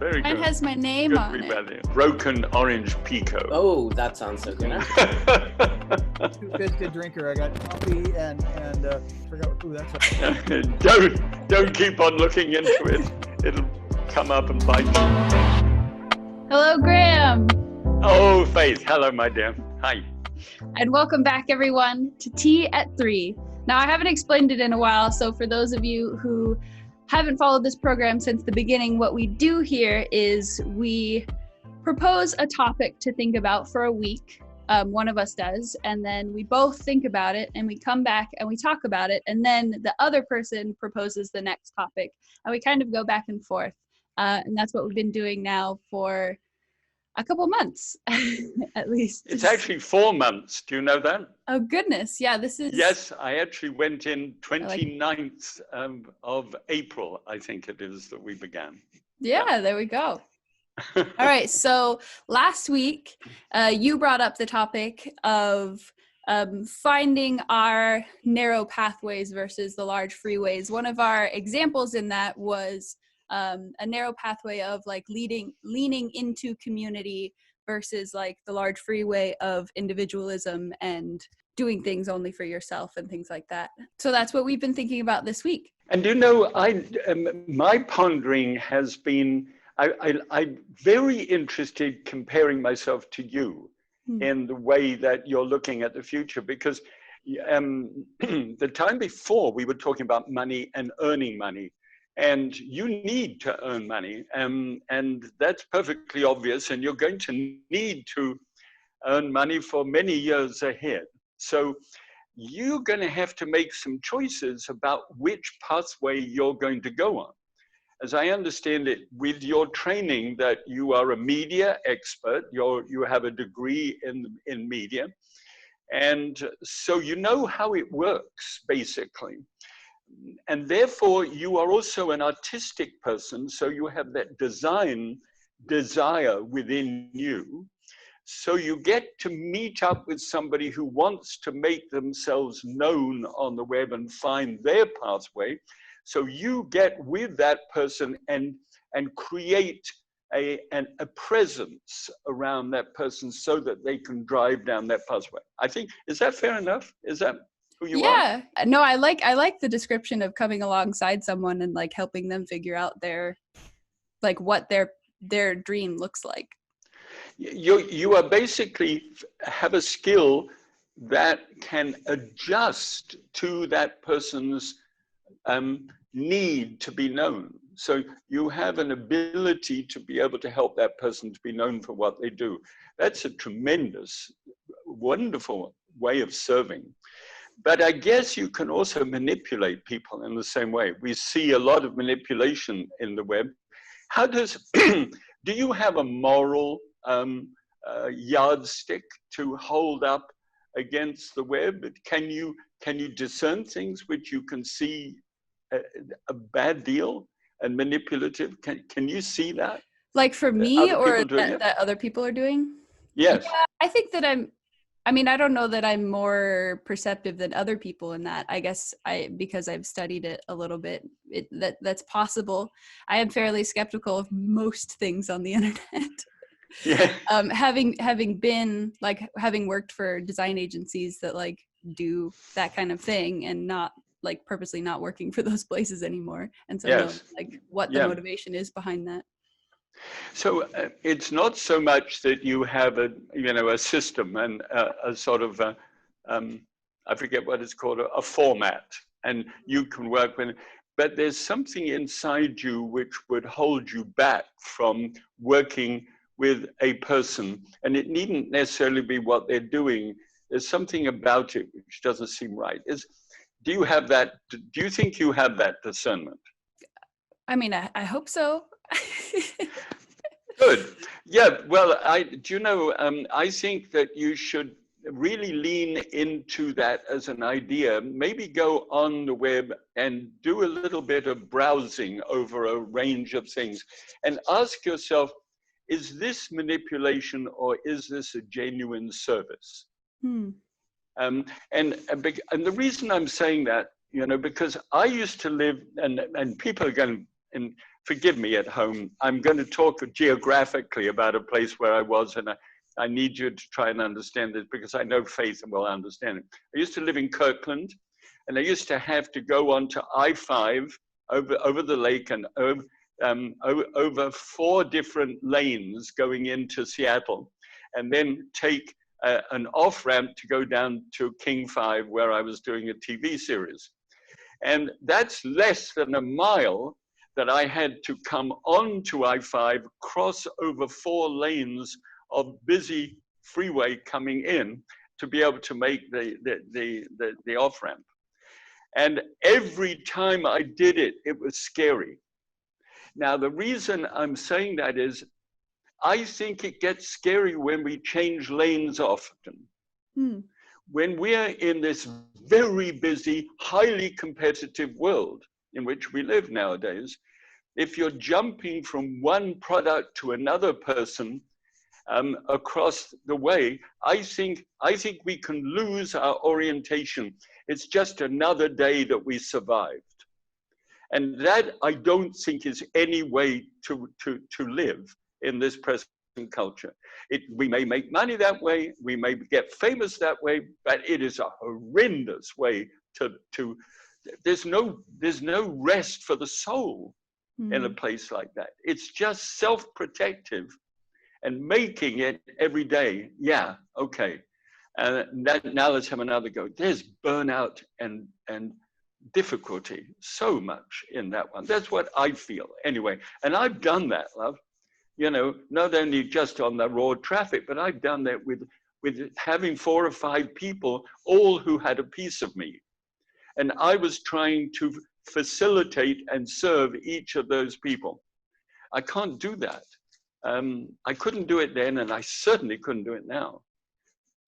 Very Mine good. has my name Good on it. rebellion. Broken orange pico. Oh, that sounds so good. Two-fisted drinker. I got coffee and forgot. Ooh, that's a, Don't keep on looking into it. It'll come up and bite you. Hello, Graham. Oh, Faith. Hello, my dear. Hi. And welcome back, everyone, to Tea at 3. Now, I haven't explained it in a while, so for those of you who haven't followed this program since the beginning, what we do here is we propose a topic to think about for a week. One of us does, and then we both think about it, and we come back and we talk about it, and then the other person proposes the next topic, and we kind of go back and forth. And that's what we've been doing now for a couple months, at least. It's actually 4 months. Do you know that? Oh, goodness. Yeah, this is... Yes, I actually went in 29th of April, I think it is, that we began. Yeah, there we go. All right, so last week, you brought up the topic of finding our narrow pathways versus the large freeways. One of our examples in that was a narrow pathway of like leaning into community versus like the large freeway of individualism and doing things only for yourself and things like that. So that's what we've been thinking about this week. And you know, my pondering has been, I'm very interested comparing myself to you in the way that you're looking at the future, because the time before we were talking about money and earning money, and you need to earn money, and that's perfectly obvious, and you're going to need to earn money for many years ahead. So you're going to have to make some choices about which pathway you're going to go on. As I understand it, with your training that you are a media expert, you have a degree in media, and so you know how it works, basically. And therefore, you are also an artistic person, so you have that design desire within you. So you get to meet up with somebody who wants to make themselves known on the web and find their pathway. So you get with that person and create a presence around that person so that they can drive down that pathway. I think, is that fair enough? Is that who you are? Yeah, no, I like the description of coming alongside someone and like helping them figure out their, like what their dream looks like. You are basically have a skill that can adjust to that person's need to be known. So you have an ability to be able to help that person to be known for what they do. That's a tremendous, wonderful way of serving. But I guess you can also manipulate people in the same way. We see a lot of manipulation in the web. How does, do you have a moral yardstick to hold up against the web? Can you discern things which you can see a bad deal and manipulative? Can you see that? Like for me, or that other people are doing? Yes. Yeah, I think that I don't know that I'm more perceptive than other people in that. I guess because I've studied it a little bit, that's possible. I am fairly skeptical of most things on the internet. Yeah. Having been like having worked for design agencies that like do that kind of thing and not like purposely not working for those places anymore, and so knowing like what the motivation is behind that. So it's not so much that you have a system and a sort of I forget what it's called, a format, and you can work with it, but there's something inside you which would hold you back from working with a person, and it needn't necessarily be what they're doing. There's something about it which doesn't seem right. Do you have that? Do you think you have that discernment? I mean, I hope so. Good. Yeah. Well, I think that you should really lean into that as an idea. Maybe go on the web and do a little bit of browsing over a range of things and ask yourself, is this manipulation or is this a genuine service? And the reason I'm saying that, because I used to live, and people are going, and forgive me at home, I'm going to talk geographically about a place where I was, and I need you to try and understand this because I know Faith will understand it. I used to live in Kirkland, and I used to have to go on to I-5 over the lake and over 4 different lanes going into Seattle, and then take an off-ramp to go down to King 5 where I was doing a TV series. And that's less than a mile that I had to come onto I-5, cross over 4 lanes of busy freeway coming in to be able to make the off-ramp. And every time I did it, it was scary. Now, the reason I'm saying that is, I think it gets scary when we change lanes often. When we're in this very busy, highly competitive world in which we live nowadays, if you're jumping from one product to another person across the way, I think we can lose our orientation. It's just another day that we survived. And that I don't think is any way to live in this present culture. We may make money that way, we may get famous that way, but it is a horrendous way to there's no rest for the soul in a place like that. It's just self-protective and making it every day. Yeah, okay. And now let's have another go. There's burnout and difficulty so much in that one. That's what I feel anyway. And I've done that, love. You know, not only just on the raw traffic, but I've done that with having 4 or 5 people, all who had a piece of me. And I was trying to facilitate and serve each of those people. I can't do that. I couldn't do it then, and I certainly couldn't do it now.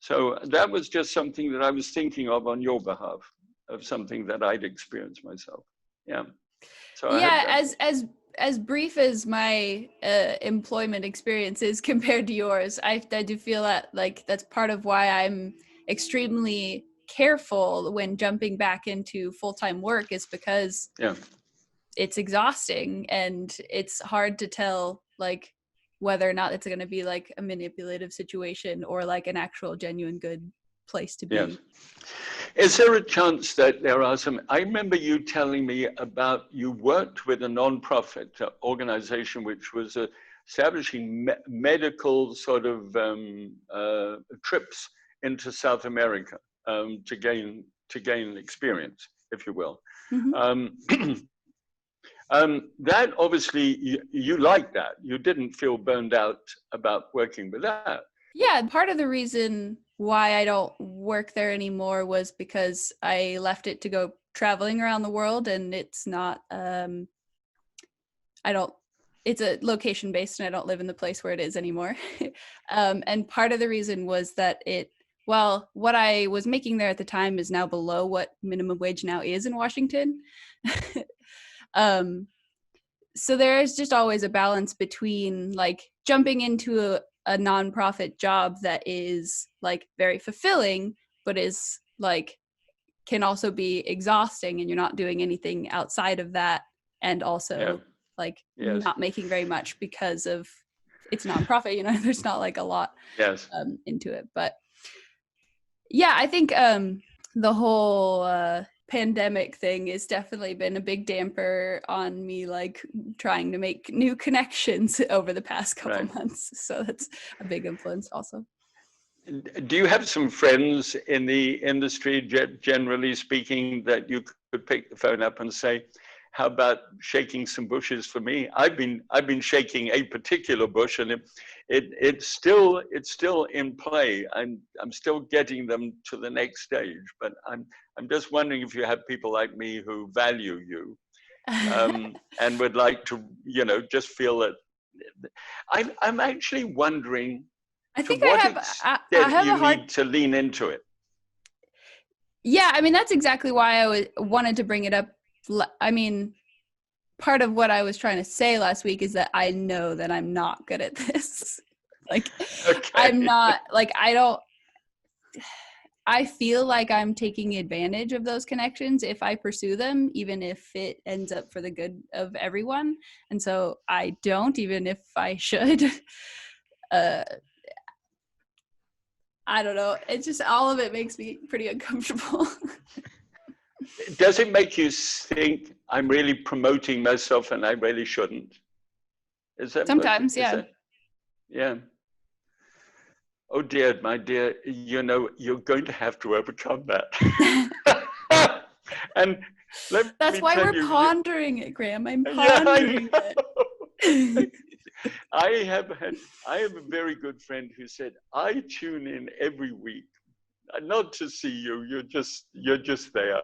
So that was just something that I was thinking of on your behalf, of something that I'd experienced myself. Yeah. So yeah, as brief as my employment experience is compared to yours, I do feel that like that's part of why I'm extremely careful when jumping back into full-time work, is because it's exhausting and it's hard to tell like whether or not it's going to be like a manipulative situation or like an actual genuine good place to be. Yes. Is there a chance that there are some, I remember you telling me about, you worked with a non-profit organization which was establishing medical sort of trips into South America to gain experience, if you will. That obviously, you liked that. You didn't feel burned out about working with that. Yeah, part of the reason why I don't work there anymore was because I left it to go traveling around the world, and it's not, it's a location based and I don't live in the place where it is anymore. And part of the reason was that what I was making there at the time is now below what minimum wage now is in Washington. So there's just always a balance between like jumping into a nonprofit job that is like very fulfilling, but is like can also be exhausting, and you're not doing anything outside of that, and also not making very much because of it's nonprofit. You know, there's not like a lot into it. But yeah, I think the whole pandemic thing has definitely been a big damper on me, like trying to make new connections over the past couple months. So that's a big influence also. Do you have some friends in the industry, generally speaking, that you could pick the phone up and say, how about shaking some bushes for me? I've been shaking a particular bush, and it's still in play. I'm still getting them to the next stage, but I'm just wondering if you have people like me who value you and would like to, just feel that. I'm actually wondering. I think I have you need to lean into it. Yeah, I mean, that's exactly why I wanted to bring it up. I mean, part of what I was trying to say last week is that I know that I'm not good at this. Like, I'm not, like, I feel like I'm taking advantage of those connections if I pursue them, even if it ends up for the good of everyone. And so I don't, even if I should. I don't know. It's just, all of it makes me pretty uncomfortable. Does it make you think I'm really promoting myself and I really shouldn't? Is that Sometimes, yeah. Yeah. Oh dear, my dear, you know, you're going to have to overcome that. And that's why we're pondering it, Graham. I'm pondering it. I have a very good friend who said, I tune in every week, not to see you, you're just there.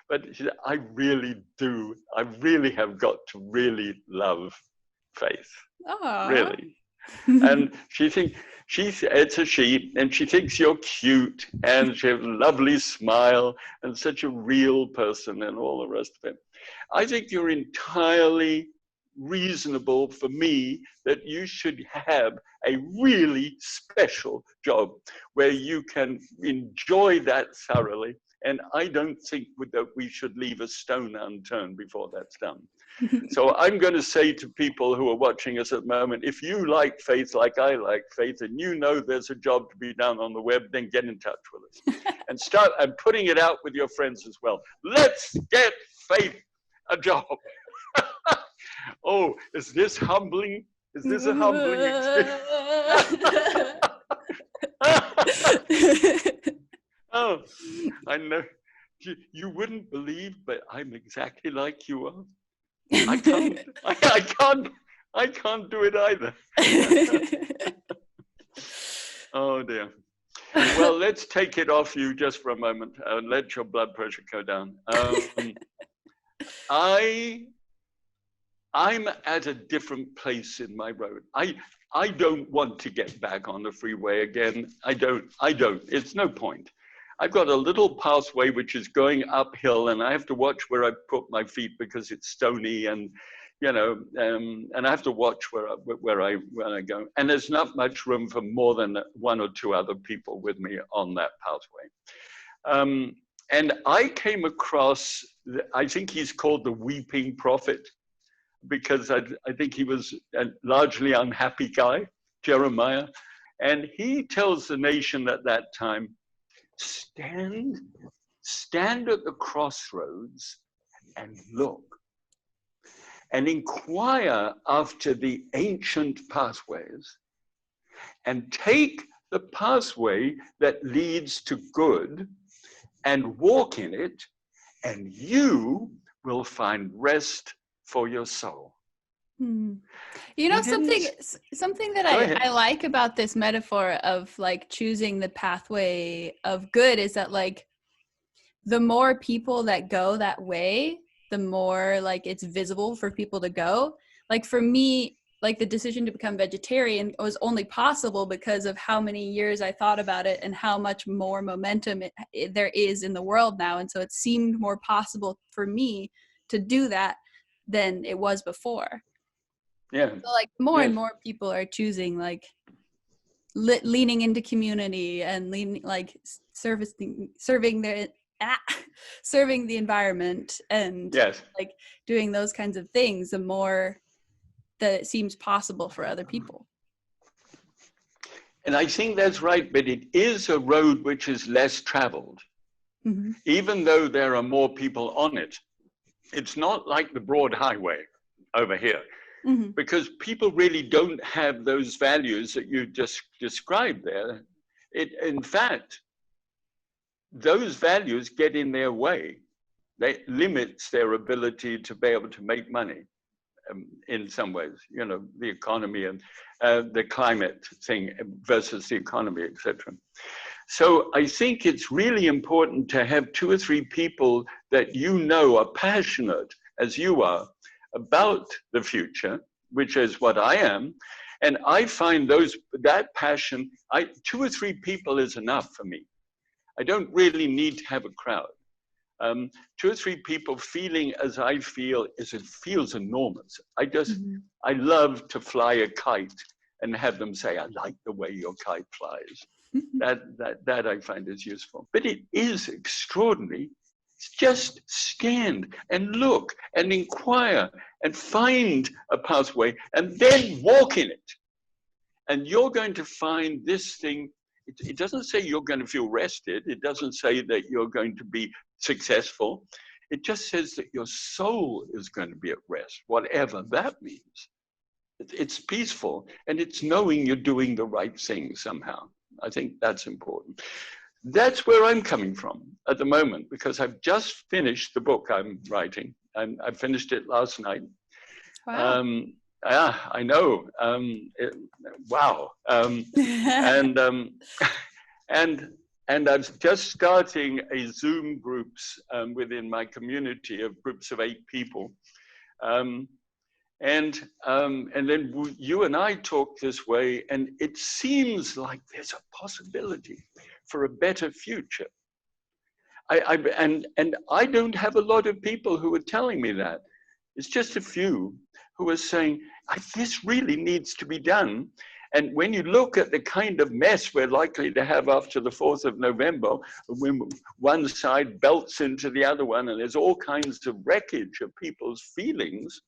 But she said, I really do. I really have got to really love Faith. Aww. Really. And it's a she, and she thinks you're cute, and she has a lovely smile, and such a real person, and all the rest of it. I think you're entirely reasonable for me that you should have a really special job where you can enjoy that thoroughly. And I don't think that we should leave a stone unturned before that's done. So I'm going to say to people who are watching us at the moment, if you like Faith like I like Faith, and you know there's a job to be done on the web, then get in touch with us and start putting it out with your friends as well. Let's get Faith a job. Oh, is this humbling? Is this a humbling experience? Oh, I know. You wouldn't believe, but I'm exactly like you are. I can't do it either. Oh dear. Well, let's take it off you just for a moment and let your blood pressure go down. I'm at a different place in my road. I don't want to get back on the freeway again. I don't. It's no point. I've got a little pathway which is going uphill, and I have to watch where I put my feet because it's stony, and you know, and I have to watch where I go. And there's not much room for more than one or two other people with me on that pathway. And I came across, I think he's called the Weeping Prophet, because I think he was a largely unhappy guy, Jeremiah. And he tells the nation at that time, stand at the crossroads and look, and inquire after the ancient pathways, and take the pathway that leads to good and walk in it, and you will find rest for your soul. You know, something that I like about this metaphor of like choosing the pathway of good is that like the more people that go that way, the more like it's visible for people to go. Like for me, like the decision to become vegetarian was only possible because of how many years I thought about it and how much more momentum there is in the world now. And so it seemed more possible for me to do that than it was before. Yeah. So like more and more people are choosing like leaning into community and serving the environment and like doing those kinds of things, the more that it seems possible for other people. And I think that's right, but it is a road which is less traveled. Mm-hmm. Even though there are more people on it, it's not like the broad highway over here. Mm-hmm. Because people really don't have those values that you just described there. In fact, those values get in their way. They limits their ability to be able to make money in some ways, you know, the economy and the climate thing versus the economy, etc. So I think it's really important to have 2 or 3 people that you know are passionate, as you are, about the future, which is what I am. And I find that passion, 2 or 3 people is enough for me. I don't really need to have a crowd. 2 or 3 people feeling as I feel, it feels enormous. I love to fly a kite and have them say, I like the way your kite flies. That I find is useful. But it is extraordinary. Just stand and look and inquire and find a pathway and then walk in it. And you're going to find this thing. It doesn't say you're going to feel rested. It doesn't say that you're going to be successful. It just says that your soul is going to be at rest, whatever that means. It's peaceful, and it's knowing you're doing the right thing somehow. I think that's important. That's where I'm coming from at the moment, because I've just finished the book I'm writing. I finished it last night. Wow. Yeah, I know. Wow. And I'm just starting a Zoom groups within my community of groups of 8 people. And then you and I talk this way, and it seems like there's a possibility for a better future. And I don't have a lot of people who are telling me that. It's just a few who are saying, this really needs to be done. And when you look at the kind of mess we're likely to have after the 4th of November, when one side belts into the other one, and there's all kinds of wreckage of people's feelings,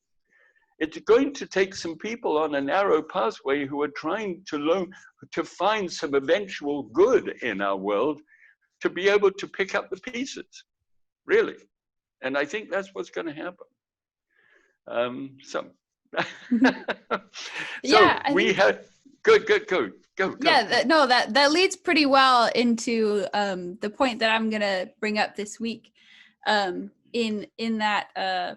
it's going to take some people on a narrow pathway who are trying to find some eventual good in our world to be able to pick up the pieces, really. And I think that's what's going to happen. Yeah, we had go. Yeah, that leads pretty well into the point that I'm gonna bring up this week. In that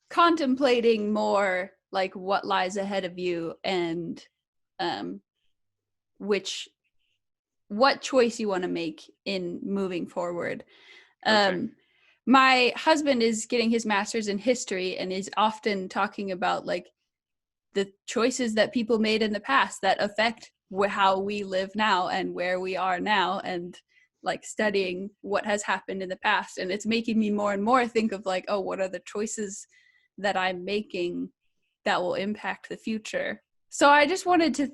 contemplating more like what lies ahead of you and what choice you want to make in moving forward. Okay. My husband is getting his master's in history and is often talking about like the choices that people made in the past that affect how we live now and where we are now, and like studying what has happened in the past. And it's making me more and more think of like, oh, what are the choices that I'm making that will impact the future? So I just wanted to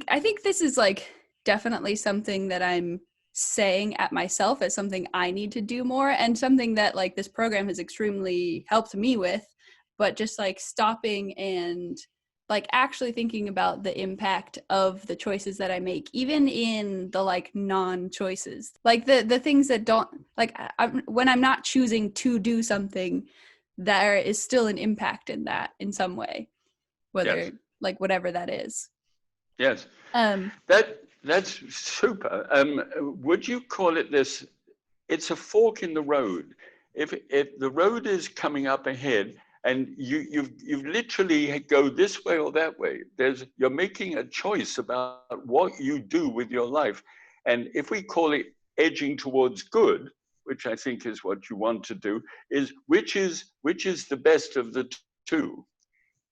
I think this is like definitely something that I'm saying at myself as something I need to do more, and something that like this program has extremely helped me with, but just like stopping and like actually thinking about the impact of the choices that I make, even in the like non-choices, like the things that don't like when I'm not choosing to do something, there is still an impact in that in some way, whether like whatever that is. Yes. That's super. Would you call it this? It's a fork in the road. If the road is coming up ahead, and you've literally go this way or that way, you're making a choice about what you do with your life. And if we call it edging towards good, which I think is what you want to do, is which is the best of the two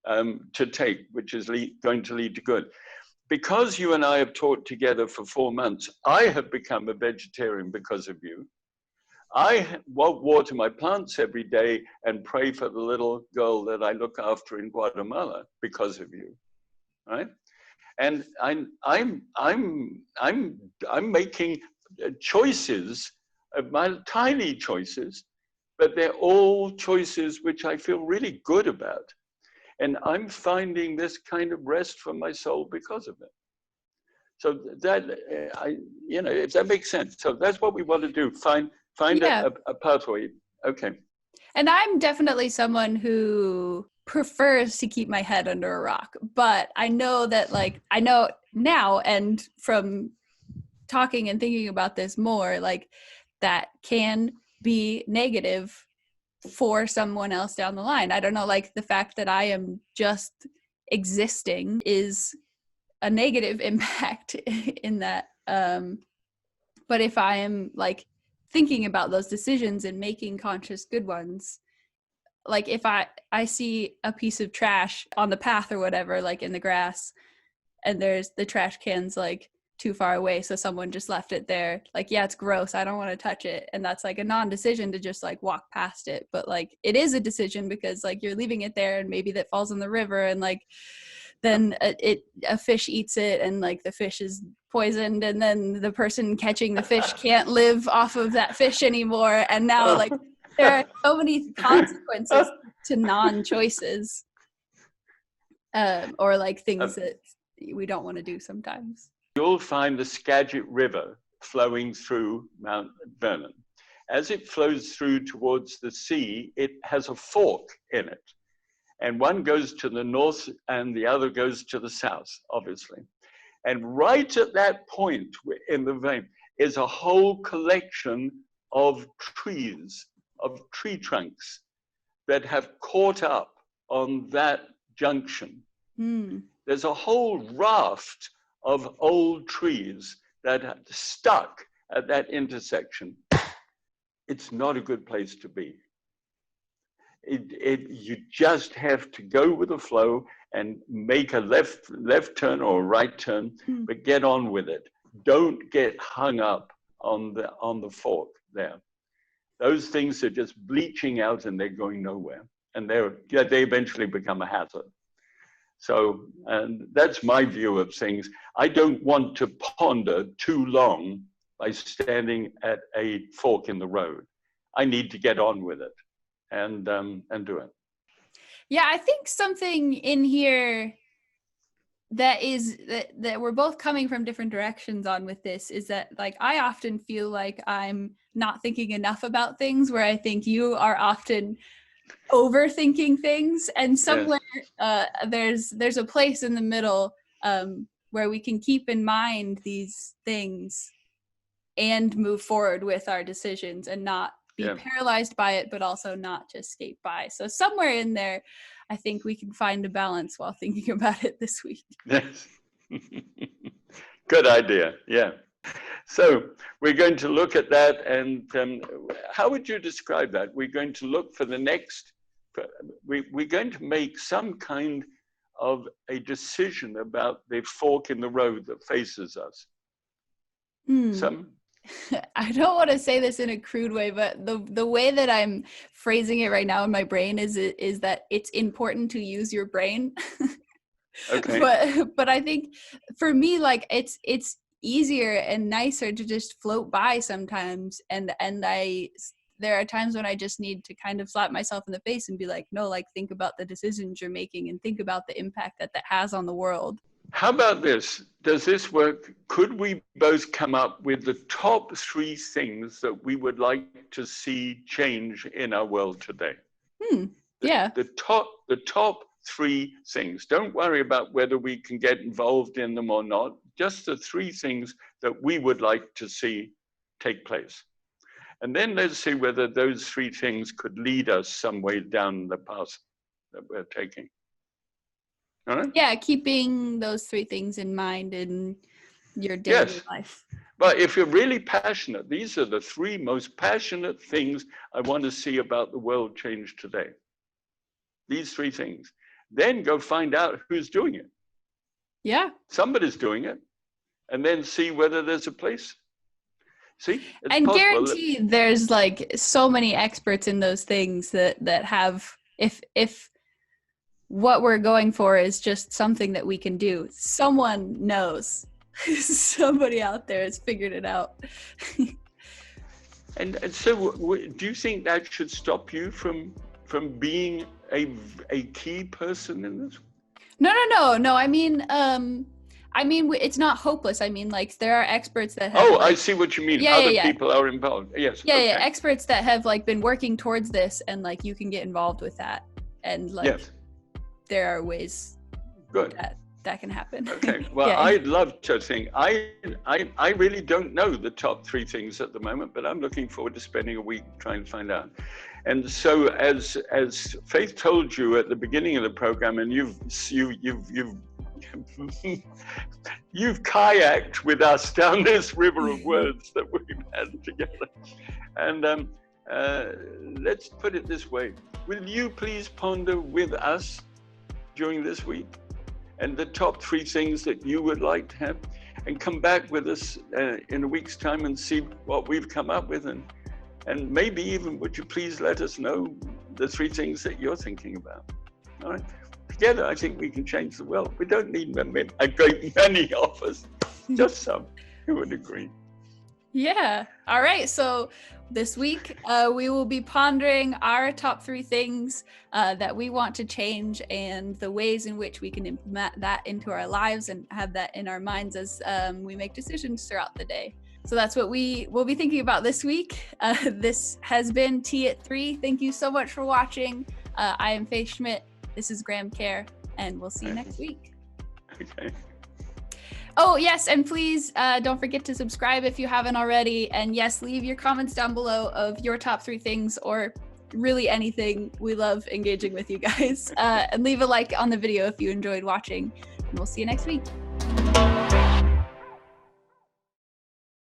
to take, which is going to lead to good. Because you and I have talked together for 4 months, I have become a vegetarian because of you. I water my plants every day and pray for the little girl that I look after in Guatemala because of you, right? And I'm making choices, my tiny choices, but they're all choices which I feel really good about. And I'm finding this kind of rest for my soul because of it. So that, if that makes sense. So that's what we want to do, find a pathway. Okay. And I'm definitely someone who prefers to keep my head under a rock, but I know that like, I know now, and from talking and thinking about this more, like that can be negative for someone else down the line. I don't know, like the fact that I am just existing is a negative impact in that. But if I am like thinking about those decisions and making conscious good ones, like if I see a piece of trash on the path or whatever, like in the grass, and there's the trash cans like too far away, so someone just left it there, like, yeah, it's gross, I don't want to touch it, and that's like a non-decision to just like walk past it, but like it is a decision because like you're leaving it there and maybe that falls in the river and like then a fish eats it, and like the fish is poisoned, and then the person catching the fish can't live off of that fish anymore. And now like there are so many consequences to non-choices, or like things that we don't want to do sometimes. You'll find the Skagit River flowing through Mount Vernon. As it flows through towards the sea, it has a fork in it. And one goes to the north and the other goes to the south, obviously. And right at that point in the vein is a whole collection of trees, of tree trunks that have caught up on that junction. There's a whole raft of old trees that are stuck at that intersection. It's not a good place to be. You just have to go with the flow and make a left turn or a right turn, but get on with it. Don't get hung up on the fork there. Those things are just bleaching out and they're going nowhere, and they eventually become a hazard. So, and that's my view of things. I don't want to ponder too long by standing at a fork in the road. I need to get on with it and do it. Yeah, I think something in here that we're both coming from different directions on with this is that, like, I often feel like I'm not thinking enough about things, where I think you are often overthinking things, and somewhere there's a place in the middle where we can keep in mind these things and move forward with our decisions and not be paralyzed by it, but also not just skate by. So somewhere in there, I think we can find a balance while thinking about it this week. Yes. Good idea. Yeah. So we're going to look at that, and how would you describe that? We're going to look for the next, we're going to make some kind of a decision about the fork in the road that faces us. I don't want to say this in a crude way, but the way that I'm phrasing it right now in my brain is that it's important to use your brain. Okay. But I think for me, like, it's easier and nicer to just float by sometimes, and there are times when I just need to kind of slap myself in the face and be like, no, like, think about the decisions you're making and think about the impact that has on the world. How about this? Does this work? Could we both come up with the top 3 things that we would like to see change in our world today? Yeah. The top 3 things. Don't worry about whether we can get involved in them or not. Just the 3 things that we would like to see take place. And then let's see whether those 3 things could lead us some way down the path that we're taking. All right? Yeah, keeping those 3 things in mind in your daily life. But if you're really passionate, these are the 3 most passionate things I want to see about the world change today. These 3 things. Then go find out who's doing it. Yeah. Somebody's doing it. And then see whether there's a place. See? And guarantee there's like so many experts in those things that have, if what we're going for is just something that we can do, someone knows. Somebody out there has figured it out. and so do you think that should stop you from being a key person in this? No. I mean, it's not hopeless. I mean, like, there are experts that have. I see what you mean. Other people are involved. Yes. Yeah, okay. Experts that have like been working towards this, and like you can get involved with that, and like there are ways. Good. That can happen. Okay. Well, I'd love to think. I really don't know the top 3 things at the moment, but I'm looking forward to spending a week trying to find out. And so, as Faith told you at the beginning of the program, and you've kayaked with us down this river of words that we've had together. And let's put it this way: will you please ponder with us during this week, and the top 3 things that you would like to have, and come back with us in a week's time and see what we've come up with, and maybe even would you please let us know the 3 things that you're thinking about. All right. together, I think we can change the world. We don't need a great many of us, just some who would agree. Yeah. All right. So this week, we will be pondering our top 3 things that we want to change and the ways in which we can implement that into our lives and have that in our minds as we make decisions throughout the day. So that's what we will be thinking about this week. This has been Tea at 3. Thank you so much for watching. I am Faith Schmidt. This is Graham Kerr, and we'll see you next week. Okay. Oh, yes, and please don't forget to subscribe if you haven't already. And yes, leave your comments down below of your top 3 things or really anything. We love engaging with you guys. And leave a like on the video if you enjoyed watching. And we'll see you next week.